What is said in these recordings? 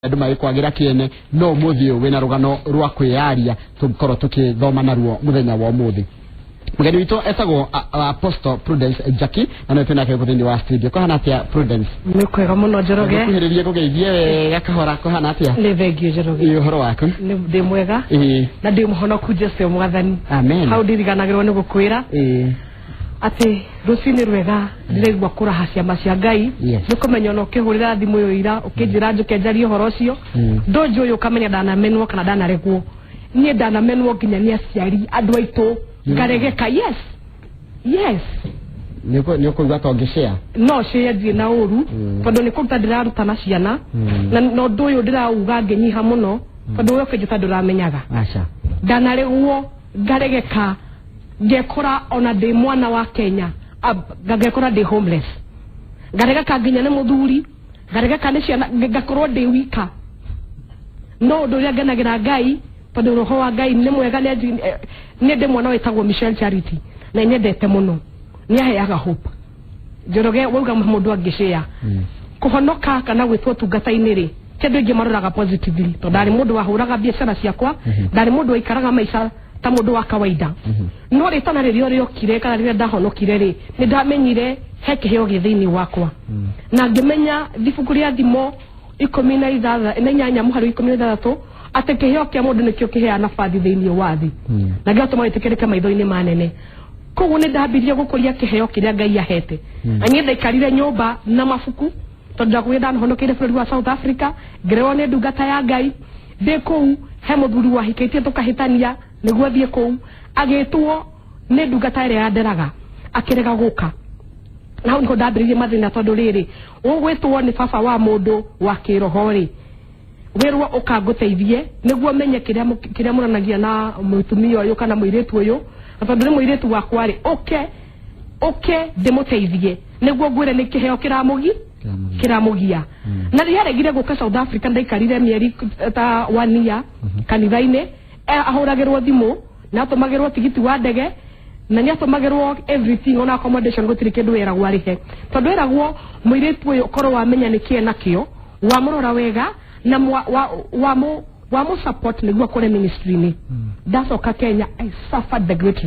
Nduma ikwagira kiene no muthio wina rugano rwa kwiaria tukoro tukithoma naruo muthenya wa muthi mugeni wito etagwo Apostle Prudence Jackie na twina ke kuthindi wa studio ko hanatia Prudence nikwega muno Njoroge kuhiririe kugeithie wega kahora ko hanatia ni thengio Njoroge iyo horo waku ni ndi mwega na ndi muhonoku Jesu mwathani amen hau ndiriganagirwo ni gukwira ati rucini rwega ndiregwa kuraha ciama cia Ngai nikumenya no kihurira thimu yo ira ukinjira njuke njari horo cio ndojo yo kamenya dana menwo kana dana regwo nie dana menwo nginya ni aciari andu aitu ngaregeka yes niko gwa tongeshare no share thie na uru tondu nikuruta ndiraruta na ciana na no nduyu ndirauga nginyiha muno tondu we kujita nduramenyaga acha dana regwo ngaregeka ngekora ona de mwana wa Kenya ngekora de homeless ngarega kanginya ne muthuri ngarega kane ciana ngakorwo de wika no nduria ngenagira Ngai tondu roho wa Ngai ni mwega ni de mwana wetagwo Michelle Charity na nyendete muno ni aheaga hope Njoroge wauga mundu angishia kuhonoka kana gwitwo tungata-ini ri kindu ingi maroraga positively tondu ndari mundu wahuraga biacara ciakwa ndari mundu waikaraga maisha ta mundu wa kawaida no ritana ririo riokire kana riria ndahonokire ri ni ndamenyire heke heo githini wakwa na ngimenya thibuku ria thimo 13 inyanya muhari 13 ate kiheo kia mundu nikio kiheana bathi thiini wa thi na ngatuma itikirike maitho-ini manene koguo ni ndambirie gukuria kiheo kiria Ngai ahete anye ndaikarire nyumba na mafuku tondu ndagwenda nhonokire bururi wa South Africa ngerewo ni ndungata ya Ngai ndi kou he muthuri wahikitie tukahitania niguo thie kou agitwo ni ndungata ire yanderaga akirega guka na hau niko ndambiririe mathina tondu riri ugwitwo ni baba wa mundu wa kiroho ri wirwo ukanguteithie niguo menye kiria muranagia na mutumia uyu kana muiritu uyu tondu ni muiritu wakwa ri ndimuteithie niguo ngwire ni kiheo kiramugia na riaregire guka South Africa ndaikarire mieri ta 1 year kanitha-ini ahuragirwo thimu na atumagirwo tigiti wa ndege na ni atumagirwo everything on accommodation gutiri kindu weragwo arihe tondu weragwo muiritu uyu korwo wamenya nikie nakio wamurora wega na wa mu support niguo kore ministry ni ndacoka Kenya I suffered the great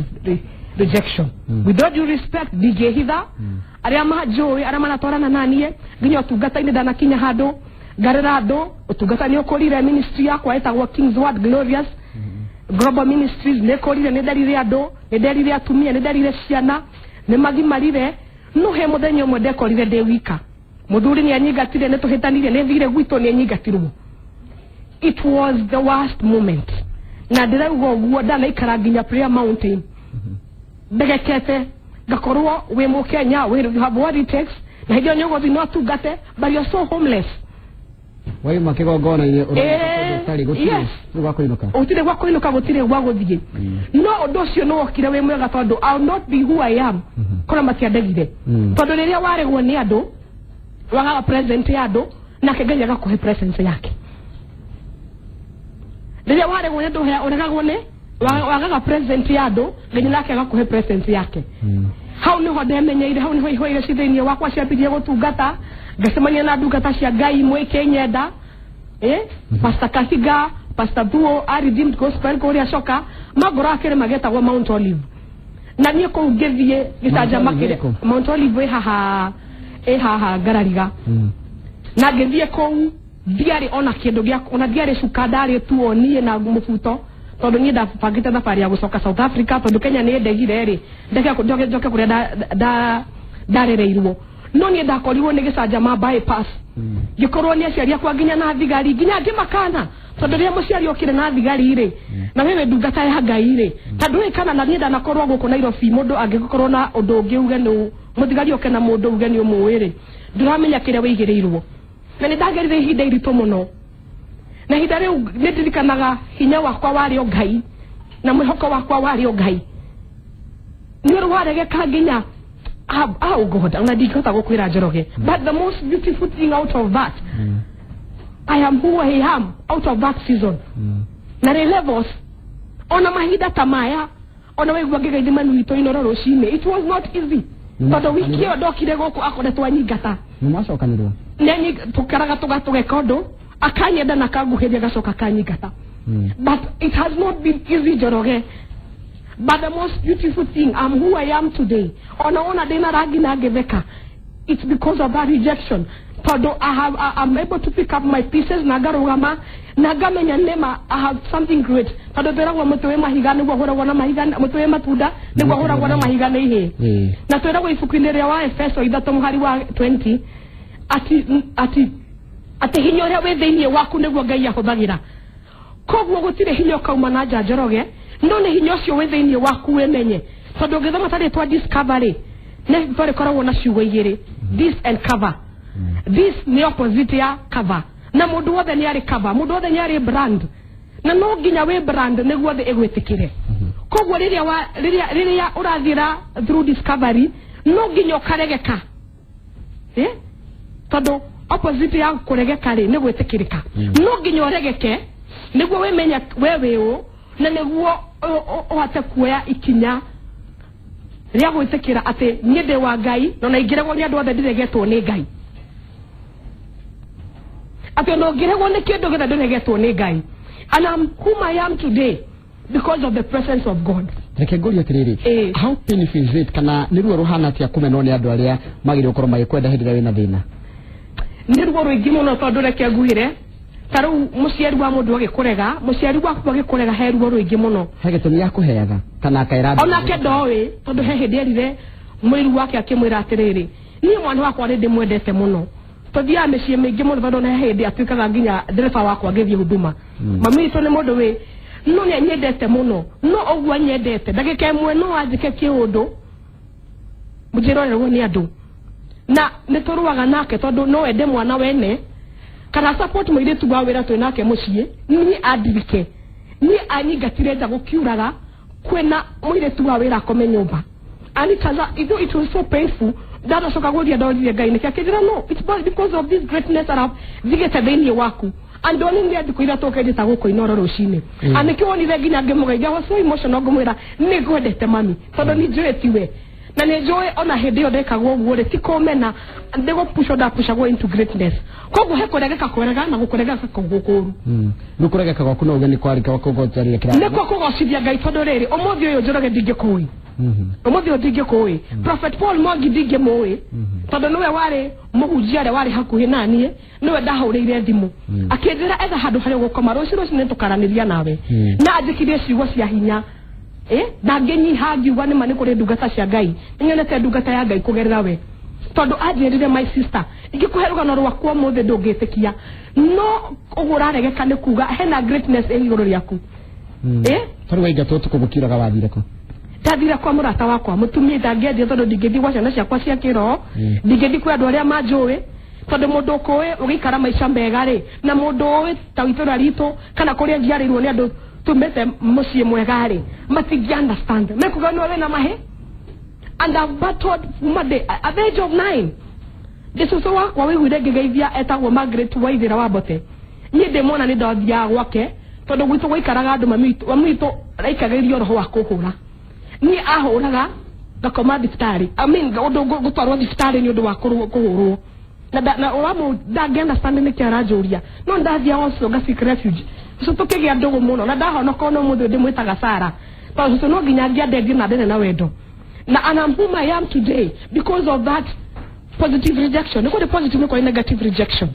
rejection with all due respect DJ hitha aria majoi aria manatwarana nanie nginya utungata-ini ndanakinya handu ngarera andu utungata ni ukurire ministry yakwa etagwo King's Word Glorious Global Ministries ne korire ne darire andu ne darire atumia ne darire ciana ne magimarire no he muthenya umwe ndekorire de wika muthuri ni anyigatire ne tuhitanire ne thire gwito ni anyigatirwo it was the worst moment na ndirauga uguo ndanaikara nginya Prayer Mountain ndegekete ngakorwo we mu Kenya we have what it takes na hiyo nyogo thino tungate but you're so homeless wai makigongona ile utari gutire gwa kuinuka utire gwa kuinuka gutire gwa guthie no undu cio no okire we mwega tondu I'll not be who I am kona matiandegire tondu riria waregwo ni andu wagaga present ya andu na kengenya gakuhe presence yake riria waregwo ni andu uragagwo ni wagaga present ya andu ngenya nake gakuhe presence yake hau niho ndemenyeire hau niho ihoire cithiini wakwa ciambirie gutungata ngacemania na ndungata cia Ngai mwe Kenyenda Pastor Kasiga Pastor Duo Redeemed Gospel kuria coka magora akire magetagwo Mount Olive na nie ko ngethie gicanja makire Mount Olive haha Garariga na ngethie kou diari ona kindu gya ona diari cukandari tuo nie na mubuto tondu nie ndabangite thabari ya gucoka South Africa tondu Kenya ni ndegire ri njoke kuria ndarereirwo no nie ndakorirwo ni gicanja ma bypass gikorwo ni aciari akwa nginya na thigari nginya ngimakana tondu ria muciari okire na thigari ri na wewe ndungata ya Ngai ri tondu ikana na nie ndanakorwo guku Nairobi mundu angikorwo na undu ungi uge no muthigari oke na mundu uge ni umwe ri ndiramenya kire wigireirwo na ni ndagerire ihinda iritu muno na ihinda riu ndirikanaga hinya wakwa wari o Ngai na mwihoko wakwa wari o Ngai ni waregeka nginya God una dikota gukwira Njoroge but the most beautiful thing out of that I am who I am out of that season na levels ona mahinda tamaya ona weigwa ngegeithima nwito Inooro Rucini it was not easy tondu wiki yo ndokire guku akoretwo anyingata ni macokanirwo neni tukaraga tugeka undu akanyenda na kaguhiria gacoka kanyigata. But it has not been easy, Joroge. But the most beautiful thing, I'm who I am today. Ona dena ragi na geveka. It's because of that rejection. Todo I'm able to pick up my pieces. Nagarugama, nagamenya nema. I have something great. Todo tera wa mtoe mahigani wa hora wana mahigani. Mtoe matuda ne wa hora wana mahigani he. Na tera wa ifukinerea wa Efeso idato muhari wa 20. Ati hinyore wetheinie waku niguo Ngai ahuthagira. Koguo gutire hinyo kauma na Njoroge. None hinyo cio wetheinie waku wemenye. Todo ngithoma tari twa discovery. Ne tore koragwo na ciugo igiri. This and cover. This ni opposite ya cover. Na mundu wothe ni ari cover, mundu wothe ni ari brand. Na no nginya we brand niguo the egwitikire. Koguo riria urathira through discovery, no nginya ukaregeka. Todo opposite ya kuregeka ri ni gwitikirika. No nginya uregeke niguo we menya wewe u na niguo uhate kuoya ikinya ria gwitikira ati nyende wa Ngai no na ingirego ni andu othe ndiregetwo ni Ngai. Ati no ngirego ni kindu githe ndiregetwo ni Ngai. And I'm whom I am today because of the presence of God. Reke ngoria tiriri. How painful is it kana niruo ruhana atia kumenwo ni andu aria magire ukorwo magikwenda hindira wina thina? Niruo ruingi muno tondu reke nguhire. Taru muciari wa mundu agikurega, muciari waku agikurega heruo ruingi muno. He gitumi ya kuheaga kana akaira. Ona ke ndowi tondu he hindi erire mwiru wake akimwira atiriri. Ni mwana wakwa ndi mwendete muno. Tothia mecii mingi muno tondu na hindi atuikaga nginya dereva wakwa agithie huduma. Mami to ni mundu we no ni nyendete muno. No ogwa nyendete. Ndagika imwe no anjike kiundu. Mujirorerwo ni andu. Na nituruaga nake tondu no ende mwana wene. Kana support mwire tu wawira tu nake mucie ni adirike ni anyigatire nda gukiuraga kwena mwire tu wawira akome nyumba ani kaza it was so painful that asoka godia dawidi Ngai nikakijira no it's because of this greatness that digete thini waku and only ndi adikuira toke ndita guko Inooro Rucini anikiwonire nginya ngimugeithia was so emotional ngumwira ni gwendete mami tondu ni njue tiwe na ni njue ona hindi odekagwo guore tikomena ndego pusha go into greatness koguo he kuregeka kwerega na gukurega kakugukuru nukuregeka gwaku no ugeni kwarika wakugotarire kira neko kugocithia Ngai tondu riri umuthi uyu Njoroge ndingikui umuthi uyu ndingikui Prophet Paul Mwangi ndingimui tondu niwe wari muhunjia wari hakuhi nanie niwe ndahurire thimu akinjira etha handu hari gukoma ruciru ni tukaraniria nawe na anjikirie ciugo cia hinya ndangenyiha ngiuga ni mani kuri ndungata cia Ngai nyonete ndungata ya Ngai kugerera we tondu anjirire my sister ingikuheruga no rwakwa muthe ndungitikia no uguraregeka ni kuga hena greatness iguru riaku tondu waiga to tukubukiraga wathire ko tathira kwa murata wakwa mutumia ndangethi tondu ndingethi gwa ciana ciakwa cia kiro ndingethi kwa andu aria manjui tondu mundu kuwi ugikara maica mega ri na mundu uwi ta witura rito kana kuria ngiarirwo ni andu tumete mucie mwega ri matingi understand mekuga no we na mahe and I've battled Monday at the age of 9. This is what we would gegeithia etagwo Margaret Waithira Wabote. Ni demona ni ndathia gwake tondu gwitu gwikaraga andu mamitu raikagirio roho wa kuhura. Ni ahuraga ngakoma thibitari. I mean gutwarwo thibitari ni undu wa kuhurwo. Na uramu ndangenda stand ni kiaranjuria. No ndathia also ngafik refuge. So tukigia ndugu muno na ndahonoka no muthu ndimwitaga Sara. Tondu no nginya ngiandethi na ndene na wendo. And I'm whom I am today because of that positive rejection. Niko the positive niko negative rejection.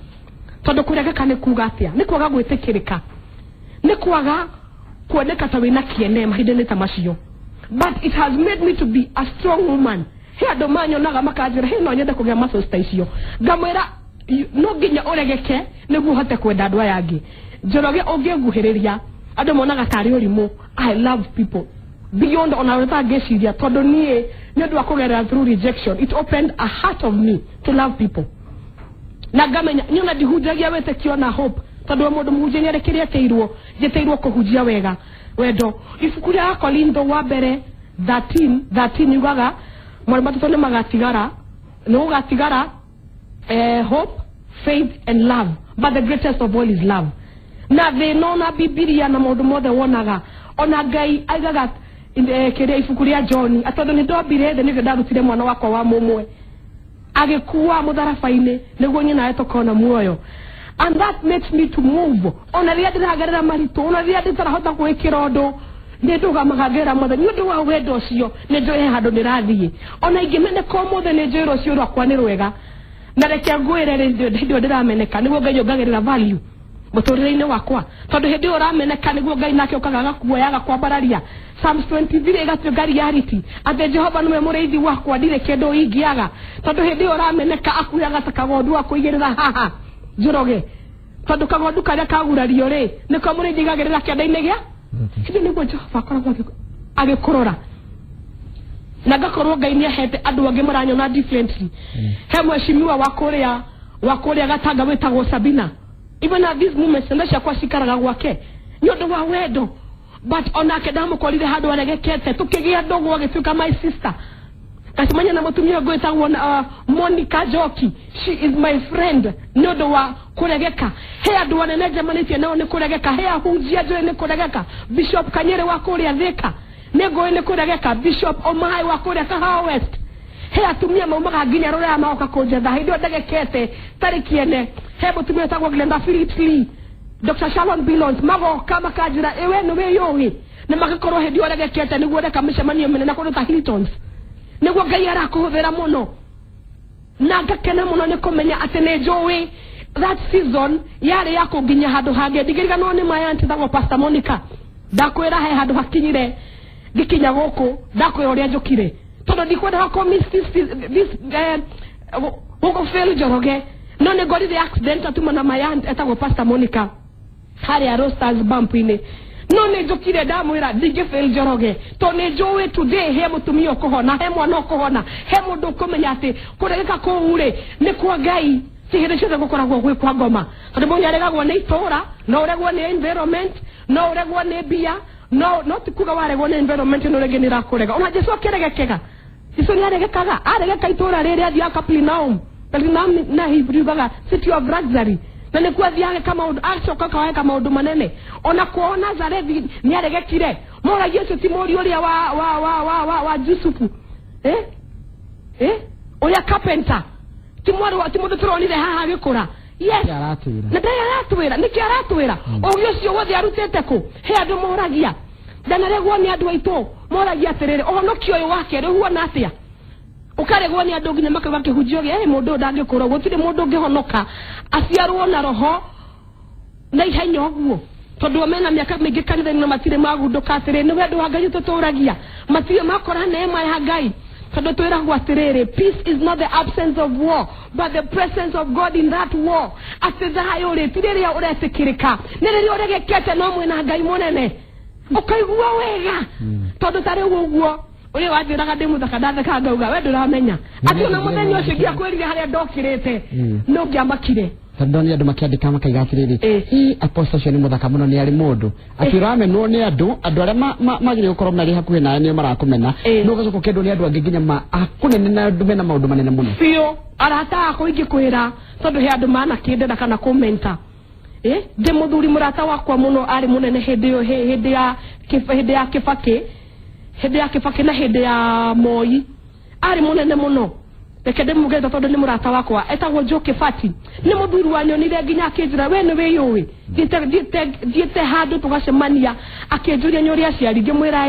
Tondu kuregeka ni kuga atia ni kwaga gwitikirika ni kwaga kuoneka ta wina kiene mahindeni ta macio. But it has made me to be a strong woman. He andu manyonaga makajira he no nyende kugia masosta icio ngamwira no nginya uregeke niguo hote kwenda andu aya angi. Njoroge unginguhiriria andu monaga tari urimu. I love people beyond on our target tondu nie ndu akugerera through rejection. It opened a heart of me to love people na ngamenya nyona ndihunjagia wete kiona hope tondu mundu muhunjia ni arekirie jeteirwo kuhunjia wega wendo. Ibuku ria Korintho wa mbere 13 yugaga mwana matoto ni magatigara no ugatigara hope, faith and love, but the greatest of all is love. Na thina na Biblia na mundu mothe wonaga ona Ngai aigaga kire ibuku ria John atondu ni ndobire the nigwe ndarutire mwana wakwa wa mumwe agikuwa mutharabaini niguo nyina etokona muoyo. and that makes me to move. Ona ria ndiragerera marito, ona ria nditarahota gwikira undu nduga magagera mothe ndu wa wendo ucio njoe handu ndirathie. Ona ingimeneka mothe njoe rucio rwakwa ni rwega na reke ngwire ndio ndirameneka niguo Ngai ongagerera value muturire-ini wakwa tondu hindi urameneka niguo Ngai nake okaga kuoyaga kwambararia. Psalms 23 igatuika reality ate Jehova niwe muriithi wakwa ndire kindu ingiaga tondu hindi urameneka akuyaga ta kagondu wa kuigirira haha njoroge tondu kagondu karia kagurario ri niko muriithi gagerera kianda-ini gia hindi niguo Jehova akoragwo agikurora na gakorwo Ngai niahete andu angi maranyona differently. He mweshimiwa wa kuria Gatanga wetagwo Sabina. Even at this moment ndasha kwa shikaraga gwake nyondo wa wendo but onake ndamukorire handu aregekete tukigia ndogo agituka my sister kasimanya na mutumia gwetagwo Monica Joki. She is my friend nyondo wa kuregeka he andu anene jamanitie nao ni kuregeka he ahunjia joe ni kuregeka. Bishop Kanyere wa kuria Thika nego ni kuregeka. Bishop Omai wa kuria Kahawa West he atumia maumaga nginya rora maoka kunjetha hindio ndegekete tarikiene he mutumia tagwo Glenda Phillips Lee Dr. Shalom Bilons mago kama kajira ewe no we yowi na magakorwo hindio ndegekete niguo ndeka micemania menene kundu ta Hiltons niguo Ngai arakuhuthira muno na ngakena muno ni kumenya ati ni njowi that season yari yako nginya handu hange ndigiriga no ni maya ntagwo Pastor Monica ndakwira he handu hakinyire gikinya guku ndakwira uria njukire tondu ndikwenda hako miss this huko fail Njoroge no ne got the accident atuma na my aunt etagwo Pastor Monica hari a Rosters bump ine no ne njukire ndamwira ndige fail Njoroge to ne njowe today he mutumia kuhona he mwana kuhona he mundu kumenya ati kuregeka kuure ni kwa Ngai sihire ciothe gukoragwo gwi kwa ngoma tondu mundu aregagwo ni itura no uregwo ni environment no uregwo ni bia no tikuga waregwo ni environment no rege ni rakurega ona Jesu akeregekega Jesu ni aregekaga aregeka itura riri athi Capernaum na Hebrew baga city of luxury na ni kwa thiage kama acoka kawae kama undu manene ona kwa Nazareth ni aregekire mora Yesu ti muri uria wa Yusufu uria carpenter ti mundu turonire haha gikura yes na aratwira niki aratwira uyo cio wothe arutete ku he andu moragia ndanaregwo ni andu aitu moragia atiriri uhonokio uyu wake ri huona atia ukaregwo ni andu nginya makaga kihunjio mundu ndangikura gutire mundu ngihonoka aciarwo na roho na ihenya uguo tondu amena miaka mingi kanitha-ini na matire magunduka atiriri ni wendo wa Ngai tuturagia matire makora neema ya Ngai tondu twiragwo atiriri peace is not the absence of war but the presence of God in that war. Ati thayo ri tiriria uretikirika ni riria uregekete no mwina Ngai munene ukaigua wega tondu tari uguo uri wathiraga ndi muthaka ndatheka ngauga we nduramenya ati ona muthenya ucio ngia kwirire haria ndokirite no ngiamakire tondu ni andu makiandika makaiga atiriri apostle cio ni muthaka muno ni ari mundu ati uramenwo ni andu aria magire gukorwo mari hakuhi nawe ni marakumena no gacoka kindu ni andu angi nginya akunene na andu mena maundu manene muno bio arata ako ingikwira tondu he andu mana kindenda kana commenta de muthuri murata wakwa muno ari munene hindi ya Kibaki na hindi ya Moi ari munene muno reke ndimugenda tondu ni murata wakwa etagwo Njoki Fati ni muthuri wanyonire nginya akinjira we ni wiyui thiete handu tugacemania akinjuria nyuria ciari ngimwira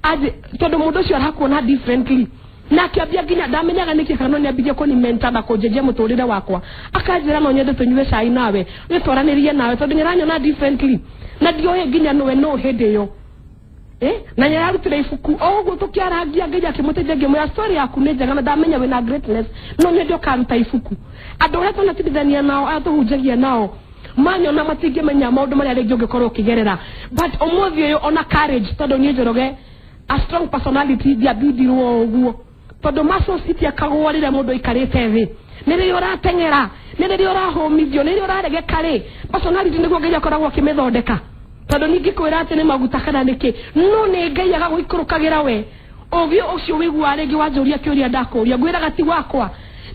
aje tondu mundu ucio arakuona differently na akiambia nginya ndamenyaga niki kana ni ambije kuni mentor na kunjeje muturire wakwa akanjira no nyende tunywe cai nawe witwaranirie nawe tondu nyiranyona differently na ndio nginya no hindi yo na nyararutire ifuku oguo tukiaragia nginya kimuteje ngimwira story yaku ni njega na ndamenya wina greatness no ni ndio karuta ifuku andu aria tunatithania nao atuhunjagia nao manyona matingimenya maundu maria ringi ungikorwo ukigerera but umuthi uyu ona courage tondu ni Njoroge a strong personality dia buildirwo uguo tondu muscles itiakagwo rire mundu ikarite thi ni ri uratengera ni ri urahomithio ni ri uraregeka ri personality niguo Ngai akoragwo akimithondeka tondu ningi kwira ati ni maguta kana niki no ni Ngai agagwikurukagira we ogio ucio wigua ringi wanjuria kiuria ndakuria ngwira gati wakwa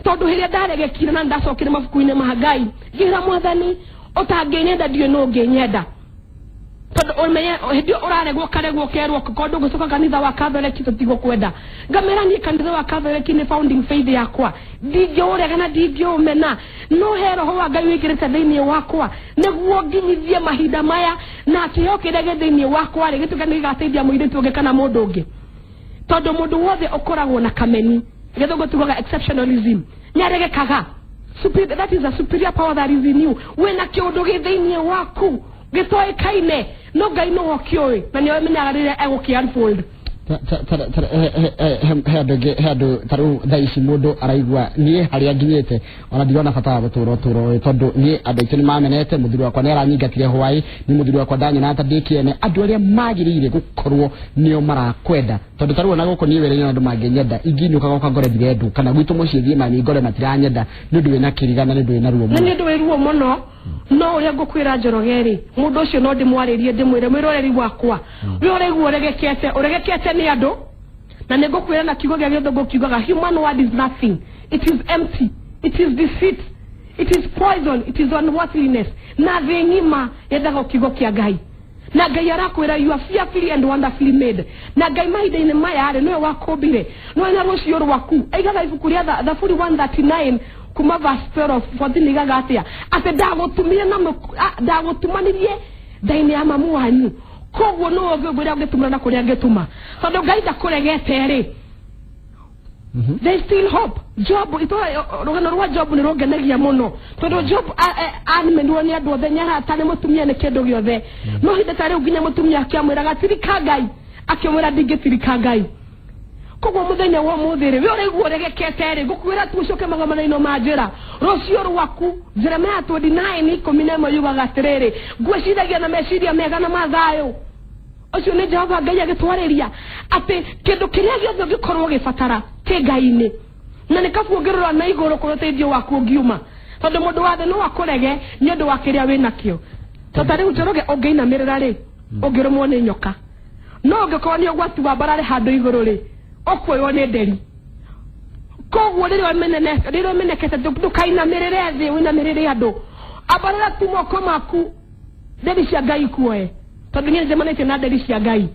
tondu hiria ndaregekire na ndacokire mabuku-ini ma Ngai ngira mwathani utanginyenda ndio no nginyenda todo omenye hedio oraregwo karegwo kerwo kondo gusoka kanitha wa Catholic tutigo kwenda ngamera ni kanitha wa Catholic ni founding faith yakwa digyo ore kana digyo mena no hero ho Ngai wikirite thiini wakwa neguo nginyithie mahinda maya na kiyo kirege thiini wakwa ri gitukani gateithia muiritu unge kana mundu ungi todo mundu wothe ukoragwo na kameni githugo tugoga exceptionalism nyarege kaga superior, that is a superior power that is in you wena kiundu githiini waku gitoe kaine no Ngai no okioe na niwe menyagarire eguki unfold hado taru daisi mundu araigwa nie haria nginyete ona ndirona bata guturo tondu nie andu aitũ nĩmamenete mũthuri wakwa nĩaranyingatire hwaĩ ni mũthuri wakwa ndanyona ata ndikiene andu aria magirire gukorwo nio marakwenda tondu taru ona guko nie were andu mangenyenda ingini ukagoka ngore ndirendu kana gwitu muciĩ thie mani ngore matiranyenda nĩ ndũ wĩna kĩrigana nĩ ndũ wĩna ruo mũno nĩ ndũ wĩruo mũno no uria ngukwira Njorogeri mundu ucio no ndimwaririe ndimwire mwiroreri wakwa we uregwo uregekete ni andu na nigukwira na kigo gya githungu kiugaga human word is nothing, it is empty, it is deceit, it is poison, it is unworthiness na thingima yethaga kigo kia Ngai na Ngai arakwira you are fearfully and wonderfully made na Ngai mahinda-inĩ maya niwe wakumbire no na rucio rwaku aigaga ibuku ria Thaburi 139 kuma verse 12 14 igaga atia ate ndagutumire na ndagutumanirie ndaini ya mamu wanyu kogwo no ngwira ngitumana na kuria ngituma tondu Ngai ndakuregete ri there is still hope. Job ito rugano rwa Job ni rogenagia muno tondu Job animenwo ni andu othe nyara tane mutumia ne kindu giothe no hinde tare uginya mutumia akiamwira gatirika Ngai akimwira ndingitirika Ngai kogwo muthenya wo muthire we uregwo regekete ri gukwira tucoke magomana-ino manjira rucio rwaku Jeremiah 29:11 yugaga atiriri ngwiciragia na meciria mega na mathayo ucio ni Jehova Ngai agitwariria ati kindu kiria giothe gikorwo gibatara ki Ngai-ini na nikabuongererwa na iguru kuruteithio waku ngiuma tondu mundu wathe no akurege ni undu wa kiria winakio totari Njoroge ungiinamirira ri ungirumwo ni nyoka no ungikorwo ni ugwati wa barare handu iguru ri okwoyo ni nderi kogwo riro menekete ndukainamirire thi winamirire andu abarara tu moko maku nderi cia Ngai kuoe tondu ni njemanite na nderi cia Ngai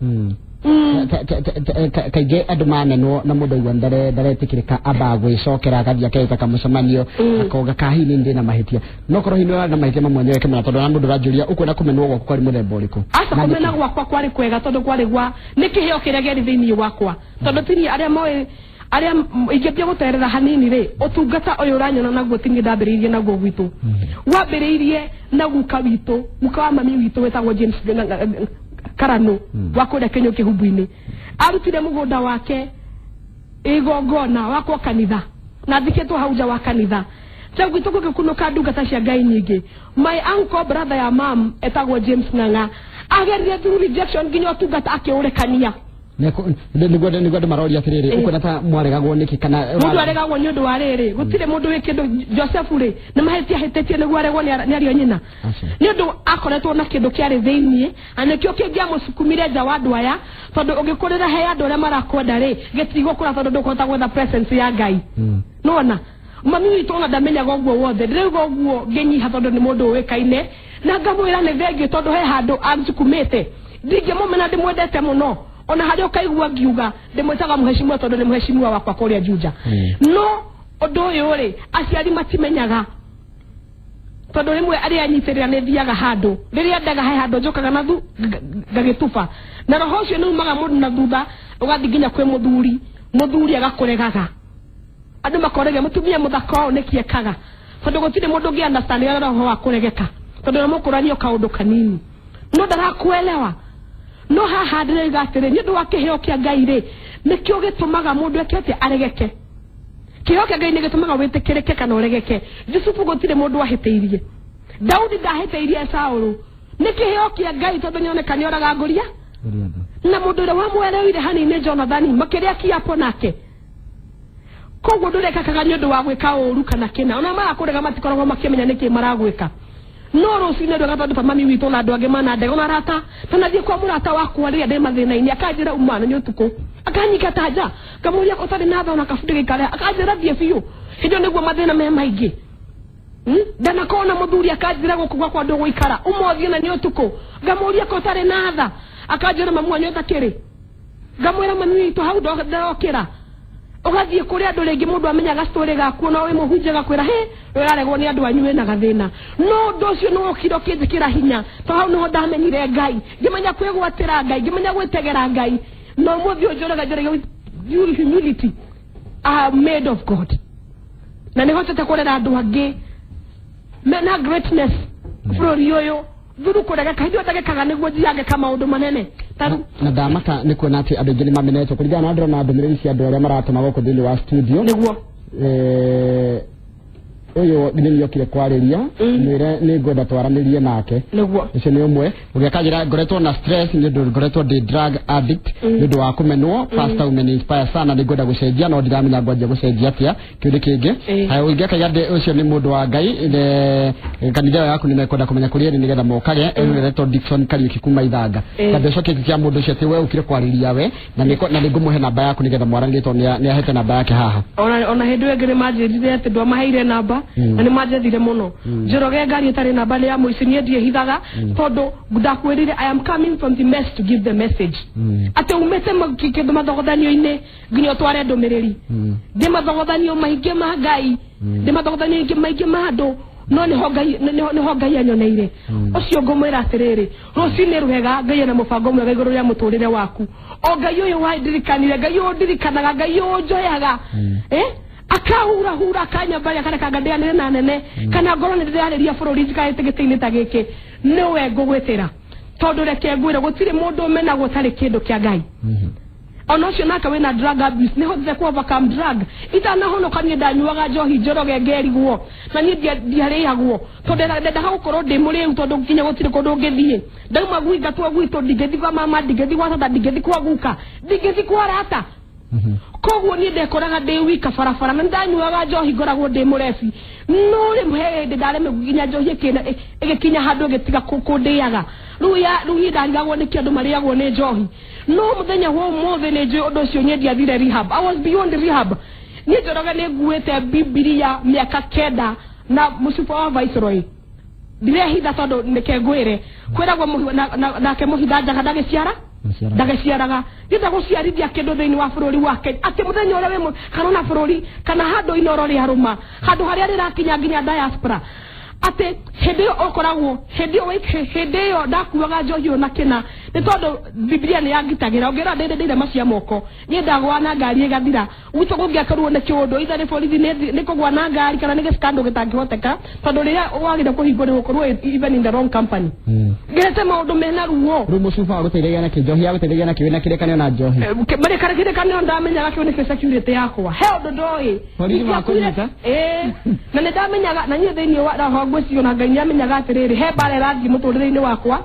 kaige andu manenwo na mundu igwa ndaretikirika amba gwicokera akathia keta kamucemanio akoga kahini ndi na mahitia no korwo hino na mahitia mamwe nyewe kemena tondu na mundu ranjuria ukwenda kumenwo gwakwa kwari muthemba uriku asa kumena gwakwa kwari kwega tondu kwari gwa nikiheo kiregeri thiini wakwa tondu tini aria moe aria ingepia guterera hanini ri utungata uyu uranyona naguo tingi ndambiriirie naguo gwitu wambiriirie na guka witu muka wa mami witu wetagwo James Karano wakuria Kenya kihumbu-ini arutire mugunda wake igongona wako kanitha na thiketwo hauja wa kanitha tangu ituko kunuka ndungata cia Ngai nyingi my uncle brother ya mam etagwo James Ng'ang'a agerire through rejection nginya utungata akiurekania niguo maroria atiriri ukona ta mwaregagwo niki kana mundu aregagwo ni undu wa riri gutire mundu wikindu Joseph ri ni mahetia hetetie niguo aregwo ni ario nyina ni undu akoretwo na kindu kiari thiini anekio kingia musukumire nja wa andu aya tondu ungikurira he andu aria marakwenda ri gitigo kura tondu ndukuhota gwetha presence ya Ngai nona mami witu ona ndamenyaga uguo wothe ndirigo uguo nginyiha tondu ni mundu wikaine na ngamwira ni thengio tondu he handu ansukumite ndinge mumena ndimwendete muno ona hari ukaigua ngiuga ndimwetaga muheshimiwa tondu ni muheshimiwa wakwa kuria Juja no undu uyu ri aciari matimenyaga tondu rimwe aria anyitirira ni thiaga handu riria ndaga he handu njokaga na thu ngagitufa na roho ucio ni umaga mundu na thutha ugathi nginya kwi muthuri agakuregaga andu makorege mutumia muthaka ni kiekaga tondu gutire mundu ngi understand roho wa kuregeka tondu na mukuranio kaundu kanini no ndarakuelewa no haha ndiriga atiri ni ndu wa kiheo kia Ngai ri nikio gitumaga mundu ekete aregeke kiheo kia Ngai ni gitumaga witikirike kana uregeke Yusufu gutire mundu ahiteirie Daudi ndahiteirie Saulu ni kiheo kia Ngai tondu nyoneka ni oraga nguria na mundu ria wamwereire hanini Jonathan makiria kiapo nake kogwo ndurekaga ni ndu wa gwika uru kana kina ona marakurega matikoragwo makimenya niki maragwika no rucine ndo gatondu mami witu na andu angi mana ndego na rata tanathie kwa murata wakwa ria ndi mathina-ini akanjira umana ni utuku akanyika taja kamuria utari na thona kafundi gikare akanjira thie biu hindo niguo mathina me maingi Dana kona muthuri akajira gukugwa kwa ndogo ikara umothie na ni utuko ngamuria ko tare natha akajira mamu nyota kiri ngamwira mami witu hau ndokira ugathie kuri andu ringi mundu amenyaga story gaku na we muhunje gakwira he wearegwo ni andu anyue na gathina no ndocio no kiro kinjikira hinya to hau no ndamenyire ngai ngimenya kwigwatira ngai ngimenya gwetegera ngai no muthio njoraga humility made of God na ne hotete kurera andu angi mena greatness buri yoyo thuru kurega kaithio ndagekaga niguo jiage kama undu manene taru na damaka ni kuona ati andu ngini mameneto kuringana na andro na ndumiriri cia andu aria maratuma goko thini wa studio niguo uyu ngini yokire kwariria mwire ni ngoda twaranirie nake niguo icio ni umwe ugekagira ngoretwo na stress ni ngoretwo de drug addict ni wa kumenwo pastor umeni inspire sana ni ngoda gucenjia no ndiramenya ngwaje gucenjia atia kiuri kingi hayo ugekagira de ucio ni mundu wa ngai kanitha yaku ni mekwenda kumenya kuria ni getha mokage ngoretwo Dickson Kariuki kuma Ithanga kabe coke kia mundu ucio ti we ukire kwariria we na ni ngumuhe namba yaku ni getha mwarangitwo ni ahete namba yake haha ona hindu ngire majirire ati ndo maheire namba na ni majethire muno njoroge ngari tari namba ya muici nie ndie hithaga tondu ndakwirire I am coming from the mess to give the message ate umete kindu mathogothanio ine nginya tware ndumiriri ndi mathogothanio maingi ma ngai ndi mathogothanio maingi ma andu no ni hongai anyoneire ucio ngumwira atiriri rucini ruhega ngai na mubango mwega iguru ya muturire waku o ngai uyu wa ndirikanire ngai uyu ndirikanaga ngai uyu njoyaga akahura hura kanya baya kana kagandea na nene kana ngoro ni ndiriaria bururi jikaetegete-ini ta giki niwe ngugwetera tondu reke ngwire gutire mundu mena gutari kindu kia ngai ono cio naka wina drug abuse ni hothe ku overcome drug itana hono kanye ndanyuaga njohi njoroge ngerigwo na ni ndiariyagwo tondu ndenda gukorwo ndi muriu tondu kinya gutire kundu ngithie ndauma guiga tu gwitu ndigethi kwa mama ndigethi kwa tata ndigethi kwa guka ndigethi kwa rata koguo ni ndekoraga ndi wika farafara na ndanyuaga njohi ngoragwo ndi murefi no ri muhe ndareme gukinya njohi kina igikinya handu gitiga kundiaga ruya ndarigagwo ni kindu mariagwo ni njohi no muthenya wo mothe ni njohi undu ucio nyendi athire rehab I was beyond rehab ni njoroga ni nguite Biblia miaka 9 na musupa wa Viceroy direhitha tondu nikengwire kwiragwo nake muhitha njaga ndageciaraga ndita guciarithia kindu thiini wa bururi wake ati muthenya uria we kana bururi kana handu Inooro ri aruma handu haria rirakinya nginya diaspora ati hindi okoragwo hindi yo ndakuaga njohi ona kina ni tondu Biblia ni yangitagira ongira ndinde macia moko ni ndagwa na ngari igathira wito gungiakorwo ne kiundu itha ni borithi ni kugwa na ngari kana ni gicikando gitangihoteka tondu riria wagire kuhingwo ni gukorwo even in the wrong company ngirete maundu mena ruo rumucuba guteithia na kinjohi ya guteithia na kiwina kirekanio na njohi mari kare kirekanio ndamenyaga kiwina ki security yakwa he undu ndoi borithi makunyita na ni ndamenyaga na nyie thiini wa ngwĩcio na ngai nĩamenyaga atiriri he bare rathi muturire-ini wakwa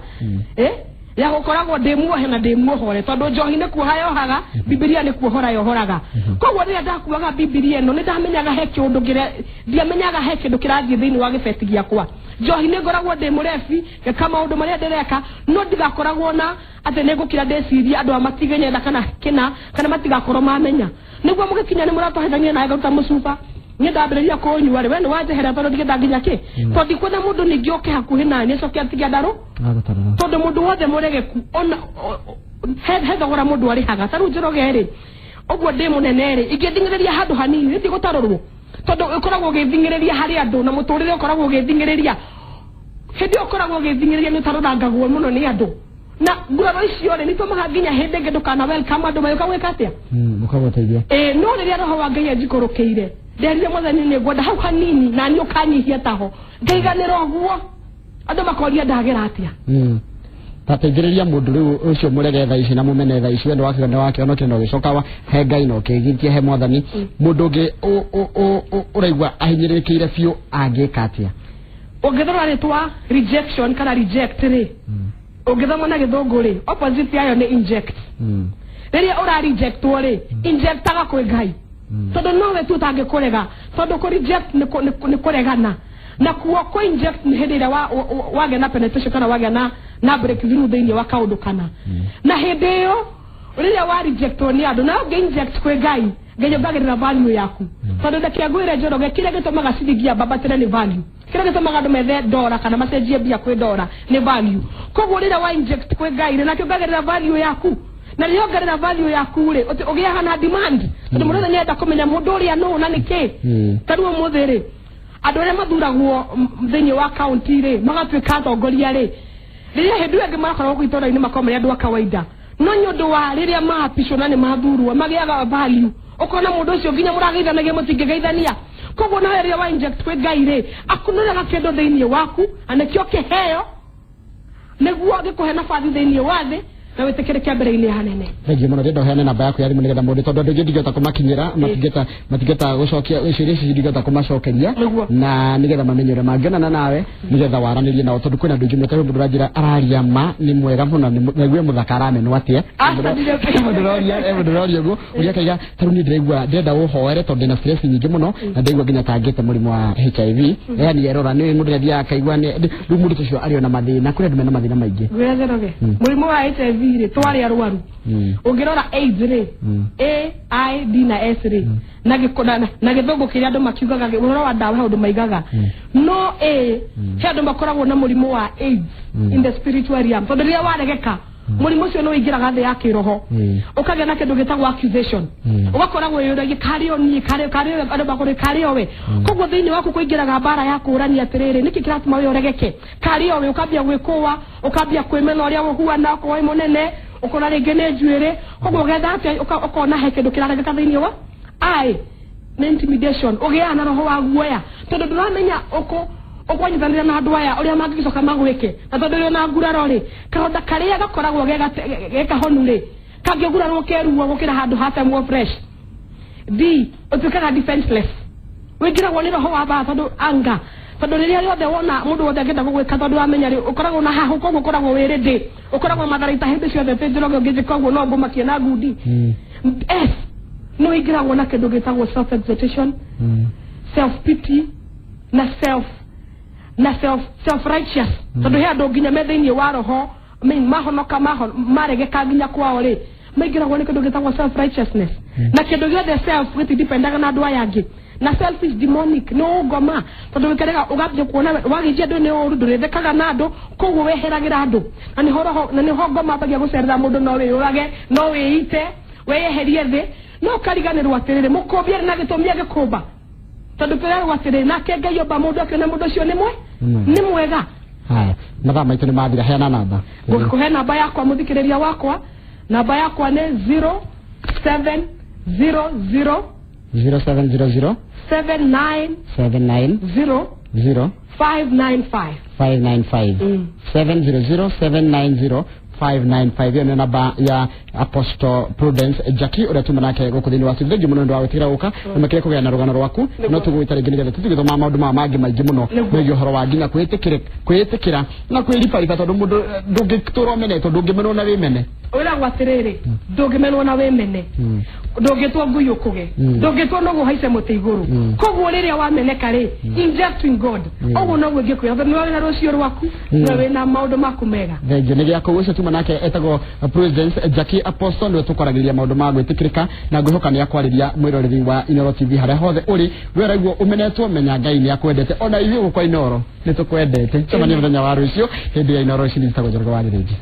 ya gukoragwo ndimuohe na ndimuohore tondu njohi ni kuoha yohaga Biblia ni kuohora yohoraga koguo rĩrĩa ndakuaga Biblia ĩno nĩ ndamenyaga he kĩũndũ ndiamenyaga he kĩndũ kĩrathiĩ thĩinĩ wa gĩbeti gĩakwa njohi nĩ ngoragwo ndĩ mũrebi geka maũndũ marĩa ndĩreka no ndigakoragwo na atĩ nĩ ngũkira ndĩciria andũ amatigenyetha kana matigakorwo mamenya nĩguo mũgĩkinya nĩ mũratũhithania nawe ngaruta mũcuba ni ndambĩrĩria kũnyua rĩ we nĩ wanjehera tondu ndigetha nginya kĩ tondu kwĩna mũndũ ningĩ oke hakuhĩ naniĩ coke atigia ndarũ tondu mũndũ wothe mũregeku ona he thogora mũndũ arĩhaga ta rĩu njoroge rĩ ũguo ndĩ mũnene rĩ ingĩthingĩrĩria handũ hanini nĩ ndigũtarũrwo tondu ũkoragwo ũgĩthingĩrĩria harĩ andũ na mũtũrĩre ũkoragwo ũgĩthingĩrĩria hĩndĩ ũkoragwo ũgĩthingĩrĩria nĩ ũtarũrangagwo mũno nĩ andũ na nguraro icio rĩ nĩtũmaga nginya hĩndĩ ĩngĩ ndũkana welcome andũ magĩũka gwĩka atĩa mũkagũteithia no rĩrĩa roho wa Ngai anjikũrũkĩire nderire mwathani nĩ ngwenda hau hanini na niĩ ũkanyihia taho ngaiganĩra ũguo andũ makoria ndagera atĩa tateithĩrĩria mũndũ rĩu ũcio mũrege thaa ici na mũmene thaa ici wendo wake onokire no gĩcokawa he Ngai no kĩgitie he mwathani mũndũ ũngĩ ũraigua ahinyĩrĩrĩkĩire biũ angĩka atĩa ũngĩthora rĩtwa rejection kana reject rĩ ũngĩthoma na gĩthũngũ rĩ opposite yayo nĩ inject rĩrĩa ũra rejectwo rĩ injectaga kwĩ Ngai tondu nowe tu utangĩkũrega tondu kũ reject nĩ kũregana na kuo inject nĩ hĩndĩ ĩrĩa wagĩa na penetration kana wagĩa na breakthrough thĩinĩ wa kaũndũ kana na hĩndĩ ĩyo Uliria wa reject ni andu na ge inject kwe Ngai ngenye bagirira value yaku tondu ndeke ngwire njoroge kire gitumaga ciringia baba tene ni value kire gitumaga andu methe $, kana macenjie bia kwe $, ni value koguo uliria wa inject kwe Ngai na kio bagirira value yaku na riho garira value yaku ri ugia hana demand tondu mundu nyenda kumenya mundu uria no na niki taruo muthiri andu aria mathuragwo thiini wa county ri magatwika atongoria ri riria hindu enge marakorwo gwitora ini makomenya andu akawaida no nyundu wa riria mahapisho na ni mathurwa magiaga value ukona mundu ucio nginya murageithanagia mutingegeithania koguo na riria wa inject kwe Ngai ri akunuraga kendo thiini waku anekio kiheo neguo agikuhe nafathi thiini wa thi na wetekereke mbere ile hanene ngi muno rendo hene namba yaku yari munigenda mundu tondu ndu ndigota kumakinyira matigeta gucokia iciria ici ndigota kumacokeria na nigetha mamenyere mangenana nawe nigetha waranirie nao tondu kwina ndu mwete mundu rangira araria ma ni mwega muno nigwe muthakara amenwo atia mundu roria go uria kaiga taru ni ndiraigua ndenda uhoere tondu na stress nyingi muno na ndaigua nginya tangite murimu wa HIV yani erora ni mundu ndia akaigua ni mundu tucio ari ona mathina kuri ndu mena mathina maingi gwetheroge murimu wa HIV ri twari arwaru ungirora AIDS ri A I D na S ri na gikodana na githungu kiria andu makiugaga uroro wa dawa andu maigaga no he andu makoragwo na murimu wa AIDS in the spiritual realm tondu ria waregeka murimu ucio no ingiraga thi ya kiroho ukagea na kindu gitagwo accusation ugakoragwo yuragie kario ni kario andu bakore kario we koguo thiini waku kuingiraga bara ya kurani atiriri niki kiratuma we uregeke kario we ukambia gwikuwa ukambia kwimena uria uhuana ko we munene ukona ringi ni njuire koguo getha ati ukona he kindu kiraregeka thiini wa ai na intimidation ugia na roho wa guoya tondu nduramenya ukwanyithanira na andu aya uria mangicoka magwike na tondu ri na nguraro ri karonda karia gakoragwo gekahonu ri kangigurarwo keruo gukira handu hatemwo fresh utukaga defenseless wingiragwo ni roho wa ba tondu anga tondu riria riothe wona mundu wothe angenda gugwika tondu amenya ri ukoragwo na hahu koguo ukoragwo wirindi ukoragwo matharaita hindi ciothe tinjiroge ngijika uguo no mbumakie na ngundi no ingiragwo na kindu gitagwo self exaltation self pity na self righteous tondu he andu nginya methiini wa roho mahonoka maregeka nginya kwao ri maingiragwo ni kindu gitagwo self righteousness na kindu giothe self gitidependaga na andu aya angi na self is demonic no ngoma tondu wikerega ugambia kuona wagijia ndu ni uru ndurethekaga na andu koguo weheragira andu na ni ho ngoma bagia gucerera mundu no wiyurage no wiite weyeherie thi no kariganirwo atiriri mukombia na gitumia gikumba tondu kira watiriri na kengeyo ba mundu akena mundu cio ni mwega haya mathaa maitu ni mathira heana namba ngukuhe namba yakwa muthikiriria wakwa namba yakwa ni 0700 0700 79 0 595 700 790 595 yo namba ya Apostle Prudence Jackie ura tumanake gukuthini wa tuthigi muno ndo awetira guka makire kugena rugano rwaku no tugwita ringi nigetha tutugithoma maundu maangi maingi muno mejo horo wa nginya kwitikira na kwirifa tondu mundu ndungitura mene tondu ndungimenwo na wimene ura gwatiriri ndungimenwo na wimene ndungitwo nguyu kuge ndungitwo no guhaice muti iguru koguo riria wameneka ri inject in God oguo no gwingikuya ni wena rucio rwaku na wena maundu maku mega thenge ni giako ucio tumanake etagwo President Jackie Apostle ndo tukoragiria maundu ma gwitikirika na ngwihoka ni akwariria mwiroreri wa Inooro TV haria hothe uri weraiguo umenetwo menya Ngai ni akwendete ona ithuĩ kwa Inooro ni tukwendete tumani muthenya wa rucio hindi ya Inooro Rucini tagwo Njoroge wa Githĩnji.